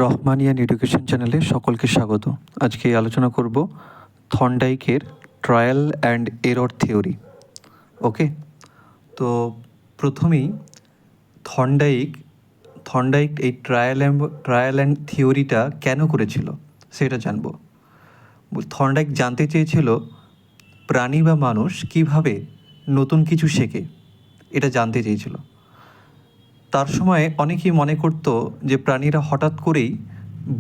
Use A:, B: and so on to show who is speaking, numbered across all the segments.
A: রহমানিয়ান education চ্যানেলে সকলকে স্বাগত। আজকে আলোচনা করব থর্নডাইকের ট্রায়াল অ্যান্ড এরর থিওরি। ওকে, তো প্রথমেই থর্নডাইক এই ট্রায়াল অ্যান্ড থিওরিটা কেন করেছিল সেটা জানব। থর্নডাইক জানতে চেয়েছিল প্রাণী বা মানুষ কিভাবে নতুন কিছু শেখে, এটা জানতে চেয়েছিল। তার সময় অনেকেই মনে করত যে প্রাণীরা হঠাৎ করেই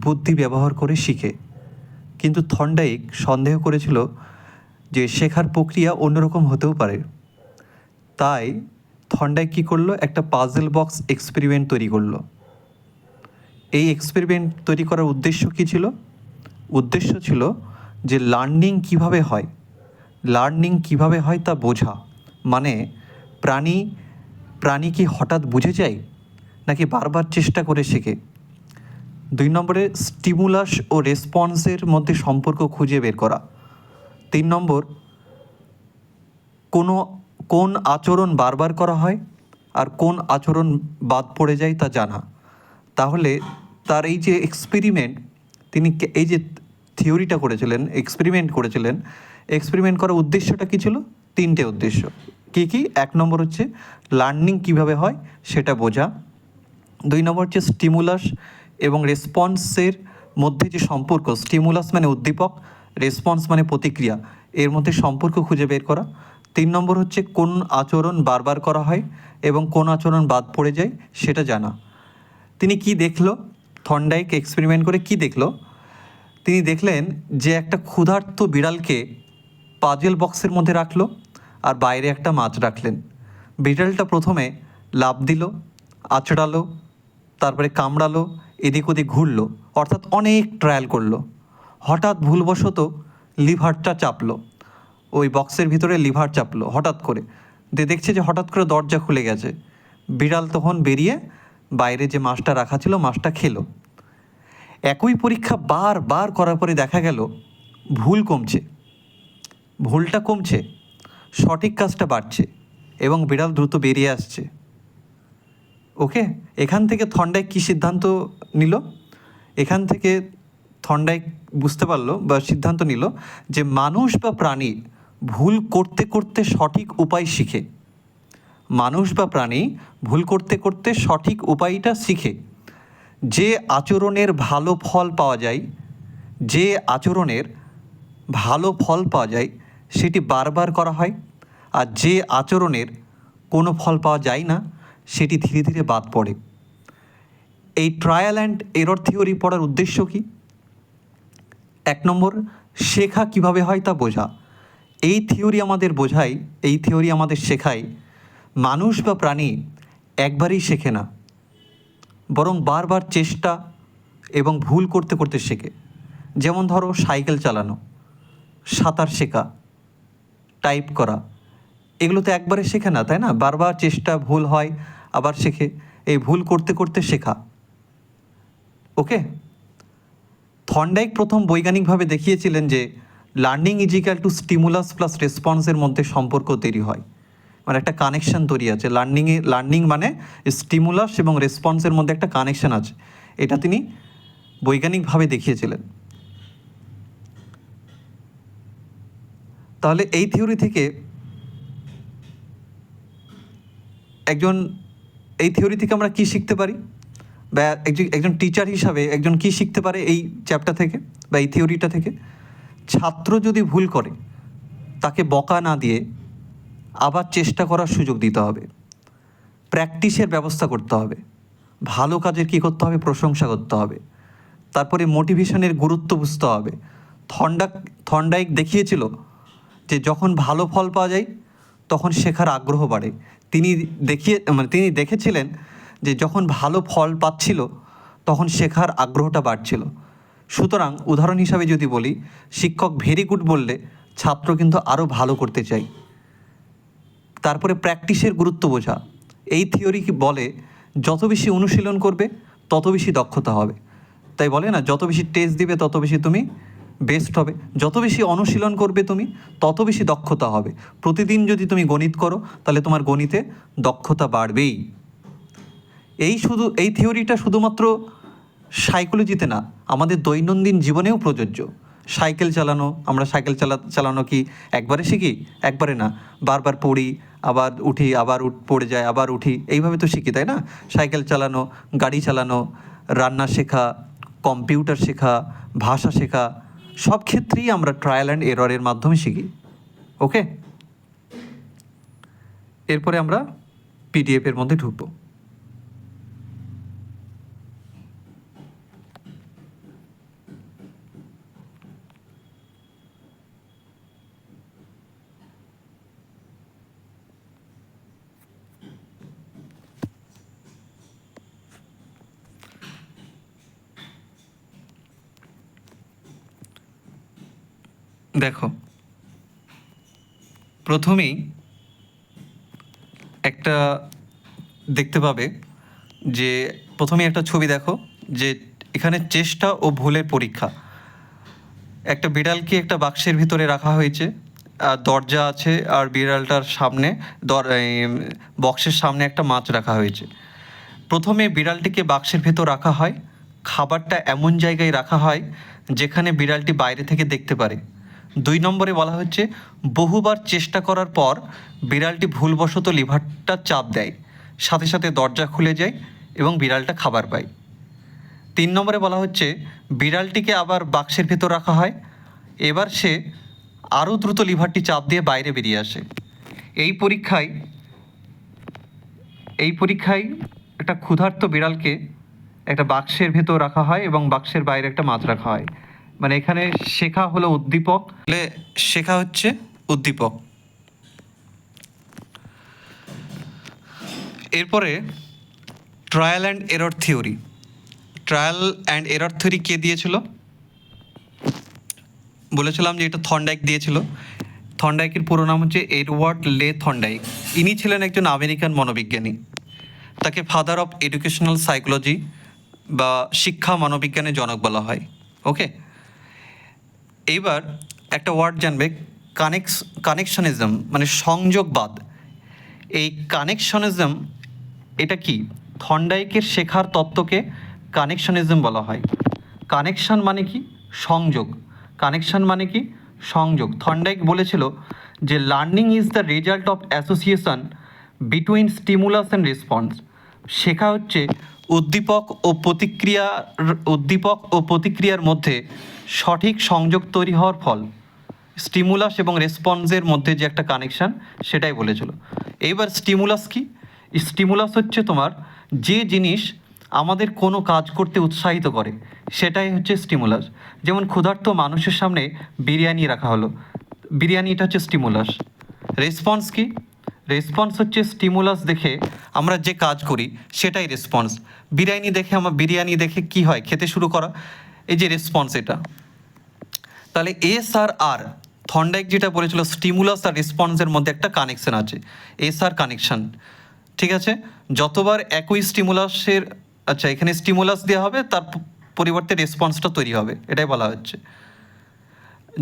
A: বুদ্ধি ব্যবহার করে শিখে, কিন্তু থর্নডাইক সন্দেহ করেছিল যে শেখার প্রক্রিয়া অন্যরকম হতেও পারে। তাই থর্নডাইক কী করলো, একটা পাজল বক্স এক্সপেরিমেন্ট তৈরি করলো। এই এক্সপেরিমেন্ট তৈরি করার উদ্দেশ্য কী ছিল? উদ্দেশ্য ছিল যে লার্নিং কিভাবে হয় তা বোঝা। মানে প্রাণী কি হঠাৎ বুঝে যায় নাকি বারবার চেষ্টা করে শেখে। 2 নম্বরে স্টিমুলাস ও রেসপন্সের মধ্যে সম্পর্ক খুঁজে বের করা। 3 নম্বর কোন আচরণ বারবার করা হয় আর কোন আচরণ বাদ পড়ে যায় তা জানা। তাহলে তার এই যে এক্সপেরিমেন্ট, তিনি এই যে থিওরিটা করেছিলেন, এক্সপেরিমেন্ট করার উদ্দেশ্যটা কী ছিল? 3টে উদ্দেশ্য। কী? 1 নম্বর হচ্ছে লার্নিং কিভাবে হয় সেটা বোঝা। 2 নম্বর হচ্ছে স্টিমুলাস এবং রেসপন্সের মধ্যে যে সম্পর্ক, স্টিমুলাস মানে উদ্দীপক, রেসপন্স মানে প্রতিক্রিয়া, এর মধ্যে সম্পর্ক খুঁজে বের করা। 3 নম্বর হচ্ছে কোন আচরণ বারবার করা হয় এবং কোন আচরণ বাদ পড়ে যায় সেটা জানা। তিনি কি দেখলো? থর্নডাইক এক্সপেরিমেন্ট করে কি দেখলো? তিনি দেখলেন যে একটা ক্ষুধার্ত বিড়ালকে পাজল বক্সের মধ্যে রাখলো আর বাইরে একটা মাছ রাখলেন। বিড়ালটা প্রথমে লাফ দিল, আঁচড়ালো, তারপরে কামড়ালো, এদিক ওদিক ঘুরলো, অর্থাৎ অনেক ট্রায়াল করলো। হঠাৎ ভুলবশত লিভারটা চাপলো, ওই বক্সের ভিতরে লিভার চাপলো হঠাৎ করে। দেখছে যে হঠাৎ করে দরজা খুলে গেছে। বিড়াল তখন বেরিয়ে বাইরে যে মাছটা রাখা ছিল মাছটা খেলো। একই পরীক্ষা বারবার করার পরে দেখা গেল ভুলটা কমছে, সঠিক কাজটা বাড়ছে এবং বিড়াল দ্রুত বেরিয়ে আসছে। ওকে, এখান থেকে থর্নডাইক কী সিদ্ধান্ত নিল? এখান থেকে থর্নডাইক বুঝতে পারলো বা সিদ্ধান্ত নিল যে মানুষ বা প্রাণী ভুল করতে করতে সঠিক উপায় শিখে। মানুষ বা প্রাণী ভুল করতে করতে সঠিক উপায়টা শিখে। যে আচরণের ভালো ফল পাওয়া যায় সেটি বারবার করা হয়, আর যে আচরণের কোনো ফল পাওয়া যায় না সেটি ধীরে ধীরে বাদ পড়ে। এই ট্রায়াল অ্যান্ড এরর থিওরি পড়ার উদ্দেশ্য কি? 1 নম্বর, শেখা কিভাবে হয় তা বোঝা। এই থিওরি আমাদের শেখায় মানুষ বা প্রাণী একবারেই শেখে না, বরং বারবার চেষ্টা এবং ভুল করতে করতে শেখে। যেমন ধরো সাইকেল চালানো, সাঁতার শেখা, টাইপ করা, এগুলো তো একবারে শেখে না, তাই না? বারবার চেষ্টা, ভুল হয়, আবার শেখে। এই ভুল করতে করতে শেখা। ওকে, থর্নডাইক প্রথম বৈজ্ঞানিকভাবে দেখিয়েছিলেন যে learning is equal to stimulus plus রেসপন্সের মধ্যে সম্পর্ক তৈরি হয়, মানে একটা কানেকশান তৈরি আছে। লার্নিং মানে স্টিমুলাস এবং রেসপন্সের মধ্যে একটা কানেকশান আছে, এটা তিনি বৈজ্ঞানিকভাবে দেখিয়েছিলেন। তাহলে এই থিওরি থেকে আমরা কি শিখতে পারি, বা একজন টিচার হিসাবে একজন কি শিখতে পারে এই চ্যাপ্টার থেকে বা এই থিওরিটা থেকে? ছাত্র যদি ভুল করে তাকে বকা না দিয়ে আবার চেষ্টা করার সুযোগ দিতে হবে, প্র্যাকটিসের ব্যবস্থা করতে হবে, ভালো কাজের কী করতে হবে? প্রশংসা করতে হবে। তারপরে মোটিভেশনের গুরুত্ব বুঝতে হবে। থর্নডাইক দেখিয়েছিল যে যখন ভালো ফল পাওয়া যায় তখন শেখার আগ্রহ বাড়ে। তিনি দেখেছিলেন যে যখন ভালো ফল পাচ্ছিল তখন শেখার আগ্রহটা বাড়ছিল। সুতরাং উদাহরণ হিসাবে যদি বলি, শিক্ষক ভেরি গুড বললে ছাত্র কিন্তু আরও ভালো করতে চায়। তারপরে প্র্যাকটিসের গুরুত্ব বোঝা। এই থিওরি বলে যত বেশি অনুশীলন করবে তত বেশি দক্ষতা হবে। তাই বলে না, যত বেশি টেস্ট দিবে তত বেশি তুমি বেস্ট হবে, যত বেশি অনুশীলন করবে তুমি তত বেশি দক্ষতা হবে। প্রতিদিন যদি তুমি গণিত করো তাহলে তোমার গণিতে দক্ষতা বাড়বেই। এই থিওরিটা শুধুমাত্র সাইকোলজিতে না, আমাদের দৈনন্দিন জীবনেও প্রযোজ্য। সাইকেল চালানো, আমরা সাইকেল চালানো কি একবারে শিখি? একবারে না, বারবার পড়ি, আবার উঠি, আবার পড়ে যায়, আবার উঠি, এইভাবে তো শিখি, তাই না? সাইকেল চালানো, গাড়ি চালানো, রান্না শেখা, কম্পিউটার শেখা, ভাষা শেখা, সব ক্ষেত্রেই আমরা ট্রায়াল অ্যান্ড এররের মাধ্যমে শিখি। ওকে, এরপরে আমরা পিডিএফের মধ্যে ঢুকবো। দেখো, প্রথমেই একটা দেখতে পাবে যে প্রথমেই একটা ছবি দেখো, যে এখানে চেষ্টা ও ভুলের পরীক্ষা। একটা বিড়ালকে একটা বাক্সের ভিতরে রাখা হয়েছে, আর দরজা আছে, আর বিড়ালটার সামনে বক্সের সামনে একটা মাছ রাখা হয়েছে। প্রথমে বিড়ালটিকে বাক্সের ভেতর রাখা হয়, খাবারটা এমন জায়গায় রাখা হয় যেখানে বিড়ালটি বাইরে থেকে দেখতে পারে। 2 নম্বরে বলা হচ্ছে বহুবার চেষ্টা করার পর বিড়ালটি ভুলবশত লিভারটা চাপ দেয়, সাথে সাথে দরজা খুলে যায় এবং বিড়ালটা খাবার পায়। 3 নম্বরে বলা হচ্ছে বিড়ালটিকে আবার বাক্সের ভেতর রাখা হয়, এবার সে আরও দ্রুত লিভারটি চাপ দিয়ে বাইরে বেরিয়ে আসে। এই পরীক্ষায় একটা ক্ষুধার্ত বিড়ালকে একটা বাক্সের ভেতর রাখা হয় এবং বাক্সের বাইরে একটা মাছ রাখা হয়। মানে এখানে শেখা হলো উদ্দীপক, শেখা হচ্ছে উদ্দীপক। এরপরে trial and error theory. Trial and error theory কে দিয়েছিল? বলেছিলাম যে এটা থর্নডাইক দিয়েছিল। থর্নডাইকের পুরো নাম হচ্ছে এডওয়ার্ড লে থর্নডাইক। ইনি ছিলেন একজন আমেরিকান মনোবিজ্ঞানী। তাকে ফাদার অফ এডুকেশনাল সাইকোলজি বা শিক্ষা মনোবিজ্ঞানের জনক বলা হয়। ওকে, এইবার একটা ওয়ার্ড জানবে, কানেকশনিজম, মানে সংযোগবাদ। এই কানেকশনিজম এটা কি? থর্নডাইকের শেখার তত্ত্বকে কানেকশনিজম বলা হয়। কানেকশন মানে কি? সংযোগ। কানেকশন মানে কি? সংযোগ। থর্নডাইক বলেছিল যে learning is the result of association between stimulus and response. শেখা হচ্ছে উদ্দীপক ও প্রতিক্রিয়ার মধ্যে সঠিক সংযোগ তৈরি হওয়ার ফল। স্টিমুলাস এবং রেসপন্সের মধ্যে যে একটা কানেকশান, সেটাই বলেছিল। এইবার স্টিমুলাস কি? স্টিমুলাস হচ্ছে তোমার যে জিনিস আমাদের কোনো কাজ করতে উৎসাহিত করে, সেটাই হচ্ছে স্টিমুলাস। যেমন ক্ষুধার্ত মানুষের সামনে বিরিয়ানি রাখা হলো, বিরিয়ানিটা হচ্ছে স্টিমুলাস। রেসপন্স কি? রেসপন্স হচ্ছে স্টিমুলাস দেখে আমরা যে কাজ করি সেটাই রেসপন্স। বিরিয়ানি দেখে কি হয়? খেতে শুরু করা, এই যে রেসপন্স এটা। তাহলে এস আর থর্নডাইক যেটা বলেছিল, স্টিমুলাস আর রেসপন্সের মধ্যে একটা কানেকশন আছে, এস আর কানেকশন। ঠিক আছে, যতবার একই স্টিমুলাসের, আচ্ছা এখানে স্টিমুলাস দেওয়া হবে, তার পরিবর্তে রেসপন্সটা তৈরি হবে, এটাই বলা হচ্ছে।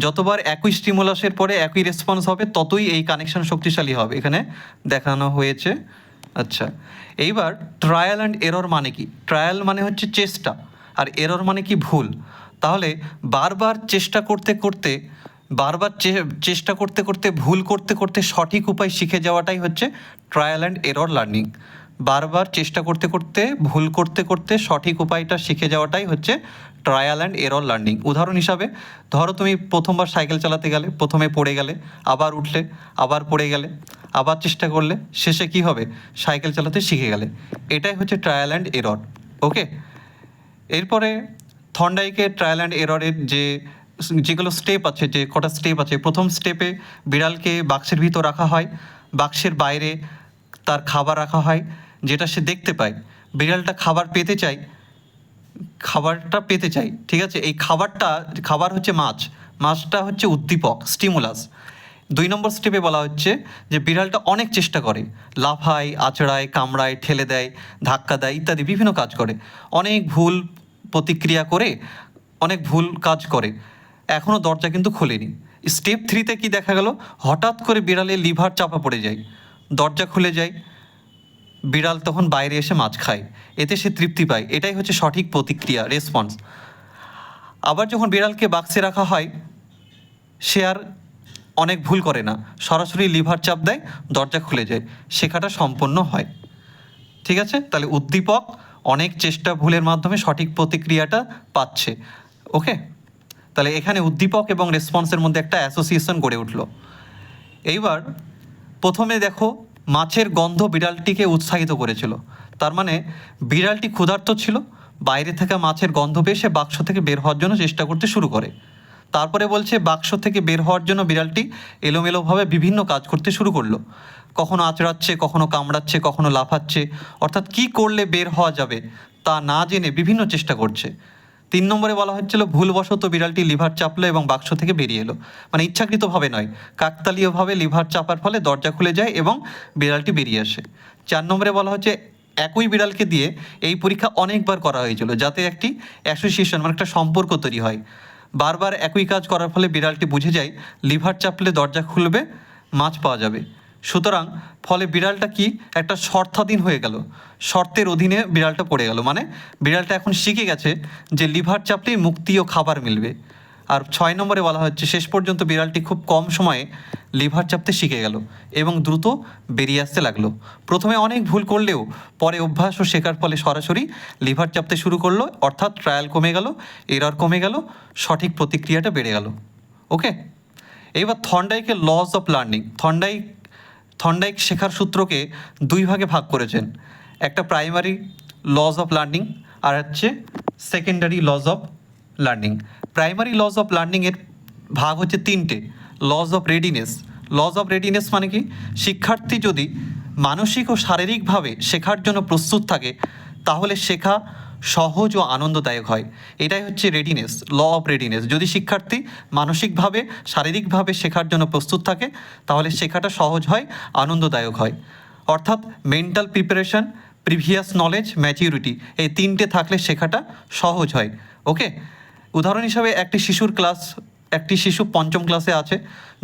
A: যতবার একই স্টিমুলাসের পরে একই রেসপন্স হবে, ততই এই কানেকশন শক্তিশালী হবে, এখানে দেখানো হয়েছে। আচ্ছা, এইবার ট্রায়াল অ্যান্ড এরর মানে কি? ট্রায়াল মানে হচ্ছে চেষ্টা, আর এরর মানে কি? ভুল। তাহলে বারবার চেষ্টা করতে করতে ভুল করতে করতে সঠিক উপায় শিখে যাওয়াটাই হচ্ছে ট্রায়াল অ্যান্ড এরর লার্নিং। বারবার চেষ্টা করতে করতে ভুল করতে করতে সঠিক উপায়টা শিখে যাওয়াটাই হচ্ছে ট্রায়াল অ্যান্ড এরর লার্নিং। উদাহরণ হিসাবে ধরো তুমি প্রথমবার সাইকেল চালাতে গেলে, প্রথমে পড়ে গেলে, আবার উঠলে, আবার পড়ে গেলে, আবার চেষ্টা করলে, শেষে কি হবে? সাইকেল চালাতে শিখে গেলে। এটাই হচ্ছে ট্রায়াল অ্যান্ড এরর। ওকে, এরপরে থর্নডাইকের ট্রায়াল অ্যান্ড এররের যেগুলো স্টেপ আছে, যে কটা স্টেপ আছে, প্রথম স্টেপে বিড়ালকে বাক্সের ভিতর রাখা হয়, বাক্সের বাইরে তার খাবার রাখা হয়, যেটা সে দেখতে পায়। বিড়ালটা খাবারটা পেতে চায়, ঠিক আছে? এই খাবার হচ্ছে মাছটা হচ্ছে উদ্দীপক, স্টিমুলাস। 2 নম্বর স্টেপে বলা হচ্ছে যে বিড়ালটা অনেক চেষ্টা করে, লাফায়, আঁচড়ায়, কামড়ায়, ঠেলে দেয়, ধাক্কা দেয়, ইত্যাদি বিভিন্ন কাজ করে, অনেক ভুল প্রতিক্রিয়া করে, অনেক ভুল কাজ করে, এখনও দরজা কিন্তু খোলেনি। স্টেপ 3তে কি দেখা গেল? হঠাৎ করে বিড়ালের লিভার চাপা পড়ে যায়, দরজা খুলে যায়, বিড়াল তখন বাইরে এসে মাছ খায়, এতে সে তৃপ্তি পায়, এটাই হচ্ছে সঠিক প্রতিক্রিয়া, রেসপন্স। আবার যখন বিড়ালকে বাক্সে রাখা হয়, সে আর অনেক ভুল করে না, সরাসরি লিভার চাপ দেয়, দরজা খুলে যায়, শেখাটা সম্পন্ন হয়। ঠিক আছে, তাহলে উদ্দীপক অনেক চেষ্টা ভুলের মাধ্যমে সঠিক প্রতিক্রিয়াটা পাচ্ছে। ওকে, তাহলে এখানে উদ্দীপক এবং রেসপন্সের মধ্যে একটা অ্যাসোসিয়েশন গড়ে উঠলো। এইবার প্রথমে দেখো, মাছের গন্ধ বিড়ালটিকে উৎসাহিত করেছিল, তার মানে বিড়ালটি ক্ষুধার্ত ছিল, বাইরে থাকা মাছের গন্ধ পেয়ে সে বাক্স থেকে বের হওয়ার জন্য চেষ্টা করতে শুরু করে। তারপরে বলছে বাক্স থেকে বের হওয়ার জন্য বিড়ালটি এলোমেলোভাবে বিভিন্ন কাজ করতে শুরু করলো, কখনো আঁচড়াচ্ছে, কখনো কামড়াচ্ছে, কখনো লাফাচ্ছে, অর্থাৎ কি করলে বের হওয়া যাবে তা না জেনে বিভিন্ন চেষ্টা করছে। 3 নম্বরে বলা হচ্ছিল ভুলবশত বিড়ালটি লিভার চাপলো এবং বাক্স থেকে বেরিয়ে এলো, মানে ইচ্ছাকৃতভাবে নয়, কাকতালীয়ভাবে লিভার চাপার ফলে দরজা খুলে যায় এবং বিড়ালটি বেরিয়ে আসে। 4 নম্বরে বলা হচ্ছে একই বিড়ালকে দিয়ে এই পরীক্ষা অনেকবার করা হয়েছিল, যাতে একটি অ্যাসোসিয়েশন, মানে একটা সম্পর্ক তৈরি হয়। বারবার একই কাজ করার ফলে বিড়ালটি বুঝে যায় লিভার চাপলে দরজা খুলবে, মাছ পাওয়া যাবে। সুতরাং ফলে বিড়ালটা কি একটা শর্তাধীন হয়ে গেল, শর্তের অধীনে বিড়ালটা পড়ে গেল, মানে বিড়ালটা এখন শিখে গেছে যে লিভার চাপলেই মুক্তি ও খাবার মিলবে। আর 6 নম্বরে বলা হচ্ছে শেষ পর্যন্ত বিড়ালটি খুব কম সময়ে লিভার চাপতে শিখে গেল এবং দ্রুত বেরিয়ে আসতে লাগলো। প্রথমে অনেক ভুল করলেও পরে অভ্যাস ও শেখার ফলে সরাসরি লিভার চাপতে শুরু করলো, অর্থাৎ ট্রায়াল কমে গেল, এরর কমে গেল, সঠিক প্রতিক্রিয়াটা বেড়ে গেল। ওকে, এইবার থর্নডাইকের লস অফ লার্নিং। থর্নডাইক শেখার সূত্রকে 2 ভাগে ভাগ করেছেন, একটা প্রাইমারি লস অফ লার্নিং আর হচ্ছে secondary laws of learning. Primary laws of লার্নিংয়ের ভাগ হচ্ছে 3টে। Laws of readiness. Laws of readiness মানে কি, শিক্ষার্থী যদি মানসিক ও শারীরিকভাবে শেখার জন্য প্রস্তুত থাকে তাহলে শেখা সহজ ও আনন্দদায়ক হয়, এটাই হচ্ছে রেডিনেস, ল অফ রেডিনেস। যদি শিক্ষার্থী মানসিকভাবে শারীরিকভাবে শেখার জন্য প্রস্তুত থাকে তাহলে শেখাটা সহজ হয়, আনন্দদায়ক হয়। অর্থাৎ mental preparation, previous knowledge, maturity, এই 3টে থাকলে শেখাটা সহজ হয়। ওকে, উদাহরণ হিসাবে একটি শিশু 5ম ক্লাসে আছে,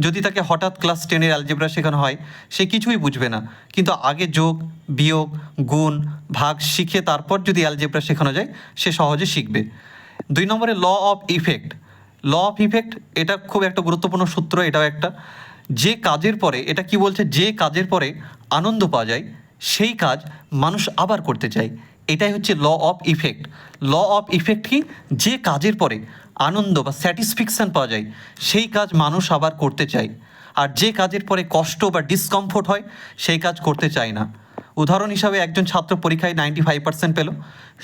A: যদি তাকে হঠাৎ ক্লাস 10-এর অ্যালজেব্রা শেখানো হয় সে কিছুই বুঝবে না, কিন্তু আগে যোগ, বিয়োগ, গুণ, ভাগ শিখে তারপর যদি অ্যালজেব্রা শেখানো যায় সে সহজে শিখবে। 2 নম্বরে law of effect. Law of effect এটা খুব একটা গুরুত্বপূর্ণ সূত্র, এটাও একটা। যে কাজের পরে, এটা কি বলছে, যে কাজের পরে আনন্দ পাওয়া যায় সেই কাজ মানুষ আবার করতে চায়, এটাই হচ্ছে law of effect. Law of effect কি, যে কাজের পরে আনন্দ বা স্যাটিসফ্যাকশান পাওয়া যায় সেই কাজ মানুষ আবার করতে চায়, আর যে কাজের পরে কষ্ট বা ডিসকমফোর্ট হয় সেই কাজ করতে চায় না। উদাহরণ হিসাবে একজন ছাত্র পরীক্ষায় 95% পেল,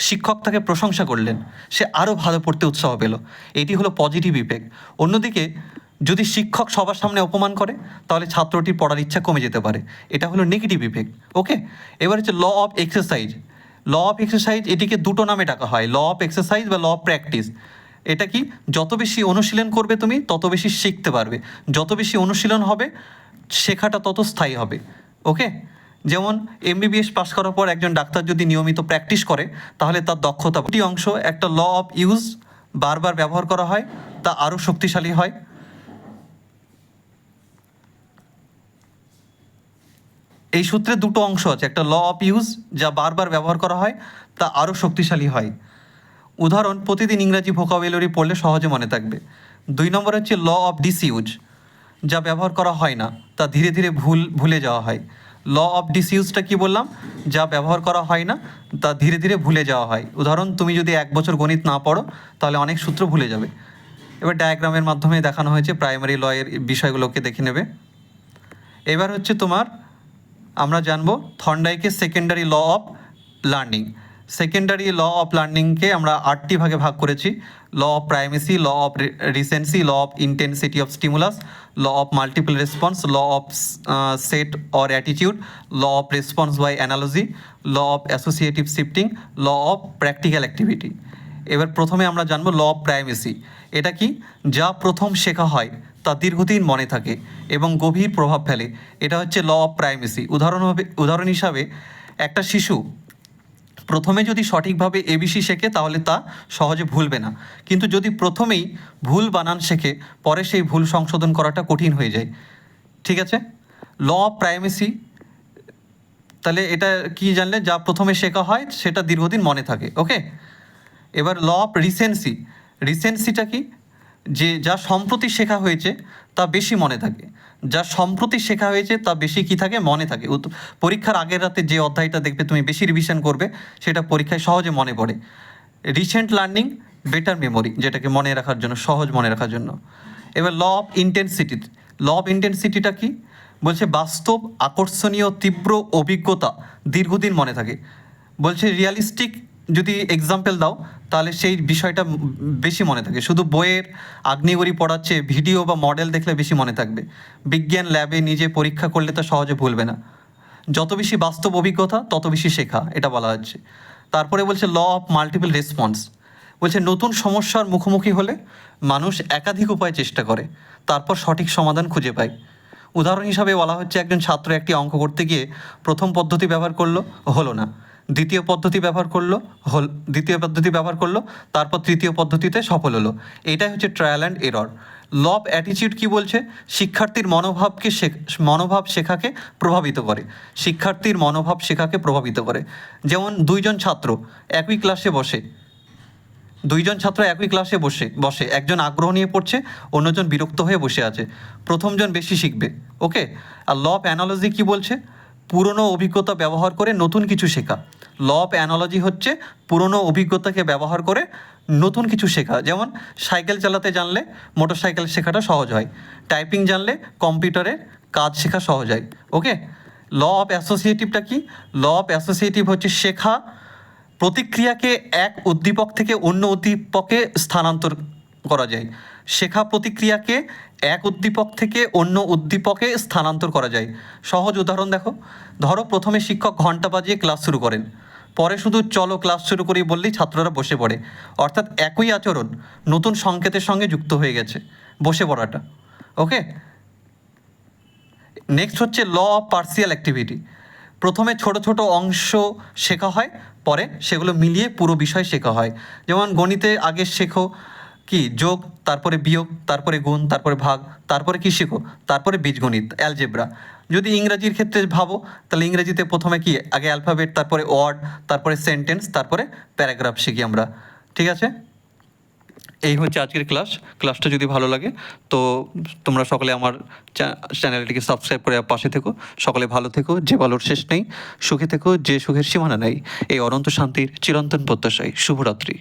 A: শিক্ষক তাকে প্রশংসা করলেন, সে আরও ভালো পড়তে উৎসাহ পেল, এটি হলো পজিটিভ ইফেক্ট। অন্যদিকে যদি শিক্ষক সবার সামনে অপমান করে তাহলে ছাত্রটির পড়ার ইচ্ছা কমে যেতে পারে, এটা হলো নেগেটিভ ইফেক্ট। ওকে, এবার হচ্ছে law of exercise. Law of exercise এটিকে 2টো নামে ডাকা হয়, ল অফ এক্সারসাইজ বা ল অফ প্র্যাকটিস। এটা কি, যত বেশি অনুশীলন করবে তুমি তত বেশি শিখতে পারবে, যত বেশি অনুশীলন হবে শেখাটা তত স্থায়ী হবে। ওকে, যেমন MBBS পাস করার পর একজন ডাক্তার যদি নিয়মিত প্র্যাকটিস করে তাহলে তার দক্ষতা, একটি অংশ একটা ল অফ ইউজ, বারবার ব্যবহার করা হয় তা আরও শক্তিশালী হয়। এই সূত্রে 2টো অংশ আছে, একটা ল অফ ইউজ যা বারবার ব্যবহার করা হয় তা আরও শক্তিশালী হয়। উদাহরণ, প্রতিদিন ইংরাজি ভোকাবুলারি পড়লে সহজে মনে থাকবে। 2 নম্বর হচ্ছে ল অফ ডিসইউজ, যা ব্যবহার করা হয় না তা ধীরে ধীরে ভুলে যাওয়া হয়। ল অফ ডিসইউজটা কি বললাম, যা ব্যবহার করা হয় না তা ধীরে ধীরে ভুলে যাওয়া হয়। উদাহরণ, তুমি যদি 1 বছর গণিত না পড়ো তাহলে অনেক সূত্র ভুলে যাবে। এবার ডায়াগ্রামের মাধ্যমে দেখানো হয়েছে, প্রাইমারি ল এর বিষয়গুলোকে দেখে নেবে। এবার হচ্ছে তোমার, আমরা জানবো থর্নডাইকের secondary law of learning. Secondary law of লার্নিংকে আমরা 8টি ভাগে ভাগ করেছি। Law of primacy, law of recency, law of intensity of stimulus, law of multiple response, law of set or attitude, law of response by analogy, law of associative shifting, law of practical activity. এবার প্রথমে আমরা জানবো ল of primacy. এটা কি, যা প্রথম শেখা হয় তা দীর্ঘদিন মনে থাকে এবং গভীর প্রভাব ফেলে, এটা হচ্ছে ল অফ প্রাইমেসি। উদাহরণ হিসাবে একটা শিশু প্রথমে যদি সঠিকভাবে ABC শেখে তাহলে তা সহজে ভুলবে না, কিন্তু যদি প্রথমেই ভুল বানান শেখে পরে সেই ভুল সংশোধন করাটা কঠিন হয়ে যায়। ঠিক আছে, ল অফ প্রাইমেসি তাহলে এটা কি জানলে, যা প্রথমে শেখা হয় সেটা দীর্ঘদিন মনে থাকে। ওকে, এবার ল অফ রিসেন্সি। রিসেন্সিটা কি? যে যা সম্প্রতি শেখা হয়েছে তা বেশি মনে থাকে। যা সম্প্রতি শেখা হয়েছে তা বেশি কি থাকে, মনে থাকে। পরীক্ষার আগের রাতে যে অধ্যায়টা দেখবে তুমি বেশি রিভিশন করবে, সেটা পরীক্ষায় সহজে মনে পড়ে। রিসেন্ট লার্নিং, বেটার মেমোরি, যেটাকে মনে রাখার জন্য, সহজ মনে রাখার জন্য। এবার law of intensity. Law of ইন্টেন্সিটিটা কি বলছে? বাস্তব, আকর্ষণীয়, তীব্র অভিজ্ঞতা দীর্ঘদিন মনে থাকে। বলছে রিয়ালিস্টিক যদি এক্সাম্পল দাও তাহলে সেই বিষয়টা বেশি মনে থাকে। শুধু বইয়ের আগ্নেয়গিরি পড়াচ্ছে, ভিডিও বা মডেল দেখলে বেশি মনে থাকবে। বিজ্ঞান ল্যাবে নিজে পরীক্ষা করলে তো সহজে ভুলবে না। যত বেশি বাস্তব অভিজ্ঞতা তত বেশি শেখা, এটা বলা হচ্ছে। তারপরে বলছে ল অফ মাল্টিপল রেসপন্স। বলছে নতুন সমস্যার মুখোমুখি হলে মানুষ একাধিক উপায় চেষ্টা করে, তারপর সঠিক সমাধান খুঁজে পায়। উদাহরণ হিসাবে বলা হচ্ছে, একজন ছাত্র একটি অঙ্ক করতে গিয়ে প্রথম পদ্ধতি ব্যবহার করলো, হলো না। দ্বিতীয় পদ্ধতি ব্যবহার করলো, তারপর তৃতীয় পদ্ধতিতে সফল হলো। এটাই হচ্ছে trial and error. Law of attitude কি বলছে? শিক্ষার্থীর মনোভাব শেখাকে প্রভাবিত করে। শিক্ষার্থীর মনোভাব শেখাকে প্রভাবিত করে। যেমন দুইজন ছাত্র একই ক্লাসে বসে একজন আগ্রহ নিয়ে পড়ছে, অন্যজন বিরক্ত হয়ে বসে আছে। প্রথমজন বেশি শিখবে। ওকে। আর ল অফ অ্যানালজি কি বলছে? পুরনো অভিজ্ঞতা ব্যবহার করে নতুন কিছু শেখা। ল অফ অ্যানালজি হচ্ছে পুরনো অভিজ্ঞতাকে ব্যবহার করে নতুন কিছু শেখা। যেমন সাইকেল চালাতে জানলে মোটরসাইকেল শেখাটা সহজ হয়, টাইপিং জানলে কম্পিউটারে কাজ শেখা সহজ হয়। ওকে। ল অফ অ্যাসোসিয়েটিভটা কি? ল অফ অ্যাসোসিয়েটিভ হচ্ছে শেখা প্রতিক্রিয়াকে এক উদ্দীপক থেকে অন্য উদ্দীপকে স্থানান্তর করা যায়। শেখা প্রতিক্রিয়াকে এক উদ্দীপক থেকে অন্য উদ্দীপকে স্থানান্তর করা যায়। সহজ উদাহরণ দেখো। ধরো প্রথমে শিক্ষক ঘন্টা বাজিয়ে ক্লাস শুরু করেন, পরে শুধু চলো ক্লাস শুরু করি বললেই ছাত্ররা বসে পড়ে। অর্থাৎ একই আচরণ নতুন সংকেতের সঙ্গে যুক্ত হয়ে গেছে, বসে পড়াটা। ওকে। নেক্সট হচ্ছে ল অফ পার্সিয়াল অ্যাক্টিভিটি। প্রথমে ছোট ছোট অংশ শেখা হয়, পরে সেগুলো মিলিয়ে পুরো বিষয় শেখা হয়। যেমন গণিতে আগে শেখো কি যোগ, তারপরে বিয়োগ, তারপরে গুণ, তারপরে ভাগ, তারপরে কি শেখো, তারপরে বীজগণিত, অ্যালজেব্রা। যদি ইংরাজির ক্ষেত্রে ভাবো তাহলে ইংরেজিতে প্রথমে কি আগে অ্যালফাবেট, তারপরে ওয়ার্ড, তারপরে সেন্টেন্স, তারপরে প্যারাগ্রাফ শিখি আমরা। ঠিক আছে, এই হচ্ছে আজকের ক্লাসটা যদি ভালো লাগে তো তোমরা সকলে আমার চ্যানেলটিকে সাবস্ক্রাইব করে পাশে থেকো। সকলে ভালো থেকো, যে ভালোর শেষ নেই, সুখে থেকো, যে সুখের সীমানা নেই। এই অনন্ত শান্তির চিরন্তন প্রত্যাশায় শুভরাত্রি।